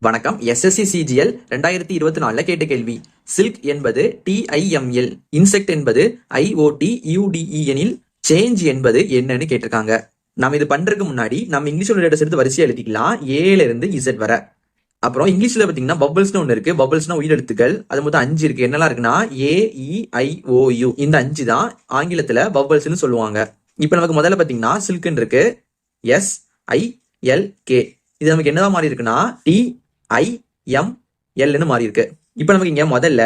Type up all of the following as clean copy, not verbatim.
வணக்கம். SSC CGL 2024 கேட்ட கேள்வி. சில்க் என்பது TIML, இன்செக்ட் என்பது IOTUDE எனில் சேஞ்ச் என்பது என்னன்னு கேட்டிருக்காங்க. நம்ம இது பண்றதுக்கு முன்னாடி நம்ம இங்கிலீஷ் லெட்டர்ஸ் எடுத்து வரிசையா எழுதிக்கலாம், ஏல இருந்து இசட் வர. அப்புறம் இங்கிலீஷ்ல பாத்தீங்கன்னா பபிள்ஸ்னு ஒண்ணு இருக்கு. பபிள்ஸ்னா உயிரெழுத்துக்கள். அது மொத்தம் 5 இருக்கு. என்னெல்லாம் இருக்குன்னா AEIOU, இந்த 5 தான் ஆங்கிலத்துல பபிள்ஸ்னு சொல்லுவாங்க. இப்ப நமக்கு முதல்ல பாத்தீங்கன்னா சில்க்னு இருக்கு, SILK. இது நமக்கு என்னதான் மாறி இருக்குன்னா TIML மாறி இருக்கு. இப்ப நமக்கு இங்க முதல்ல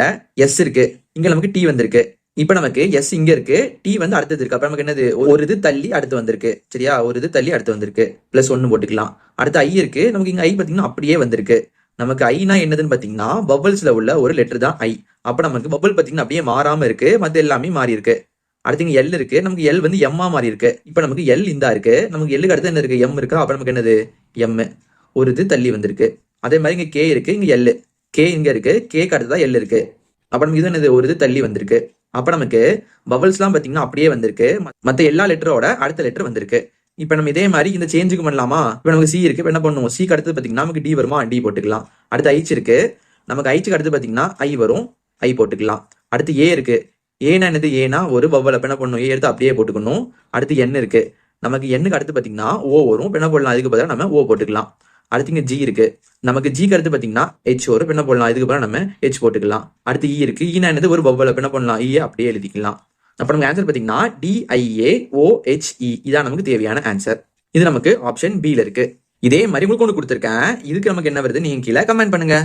S இருக்கு, இங்க நமக்கு T வந்திருக்கு. இப்ப நமக்கு S இங்க இருக்கு, T வந்து அடுத்தது இருக்கு. அப்ப நமக்கு என்னது, ஒரு இது தள்ளி அடுத்து வந்திருக்கு. சரியா, ஒரு இது தள்ளி அடுத்து வந்திருக்கு. +1 போட்டுக்கலாம். அடுத்து I இருக்கு, நமக்கு இங்க I பாத்தீங்கன்னா அப்படியே வந்திருக்கு. நமக்கு ஐனா என்னதுன்னு பாத்தீங்கன்னா பபிள்ஸ்ல உள்ள ஒரு லெட்டர் தான் I. அப்ப நமக்கு பபிள் பாத்தீங்கன்னா அப்படியே மாறாம இருக்கு, மத்த எல்லாமே மாறி இருக்கு. அடுத்து இங்க L இருக்கு, நமக்கு L வந்து M மாறி இருக்கு. இப்ப நமக்கு L இந்தா இருக்கு, நமக்கு L க்கு அடுத்து என்ன இருக்கு, M இருக்கா. அப்ப நமக்கு என்னது, M ஒரு இது தள்ளி வந்திருக்கு. அதே மாதிரி இங்க K இருக்கு, இங்க L, K இங்க இருக்கு, K க்கு அடுத்ததான் L இருக்கு. அப்ப நமக்கு இது என்னது, ஒரு இது தள்ளி வந்திருக்கு. அப்ப நமக்கு பபிள்ஸ் எல்லாம் பாத்தீங்கன்னா அப்படியே வந்திருக்கு, மத்த எல்லா லெட்டரோட அடுத்த லெட்டர் வந்திருக்கு. இப்ப நம்ம இதே மாதிரி இந்த சேஞ்சுக்கு பண்ணலாமா? இப்ப நமக்கு C இருக்கு, இப்ப என்ன பண்ணுவோம், C க்கு அடுத்து பாத்தீங்கன்னா நமக்கு D வருமா, D போட்டுக்கலாம். அடுத்து H இருக்கு, நமக்கு H க்கு அடுத்து பாத்தீங்கன்னா I வரும், I போட்டுக்கலாம். அடுத்து A இருக்கு, ஏனா என்னது, ஏனா ஒரு பபிள். அப்ப என்ன பண்ணணும், A எடுத்து அப்படியே போட்டுக்கணும். அடுத்து N இருக்கு, நமக்கு N க்கு அடுத்து பாத்தீங்கன்னா O வரும். இப்ப என்ன பண்ணலாம், அதுக்கு பதிலா நம்ம O போட்டுக்கலாம். அடுத்து இங்க G இருக்கு, நமக்கு G க்கு அடுத்து பாத்தீங்கன்னா H வரும். இப்ப என்ன பண்ணலாம், இதுக்கு பதிலா நம்ம H போட்டுக்கலாம். அடுத்து E இருக்கு, ஈனா என்னது, ஒரு பபிள். அப்ப என்ன பண்ணலாம், E அப்படியே எழுதிக்கலாம். அப்ப நமக்கு ஆன்சர் பாத்தீங்கன்னா DIAOHE. இதான் நமக்கு தேவையான ஆன்சர். இது நமக்கு ஆப்ஷன் B ல இருக்கு. இதே மாதிரி உங்களுக்கு ஒன்று கொடுத்துருக்கேன். இதுக்கு நமக்கு என்ன வருது, நீங்க கீழே கமெண்ட் பண்ணுங்க.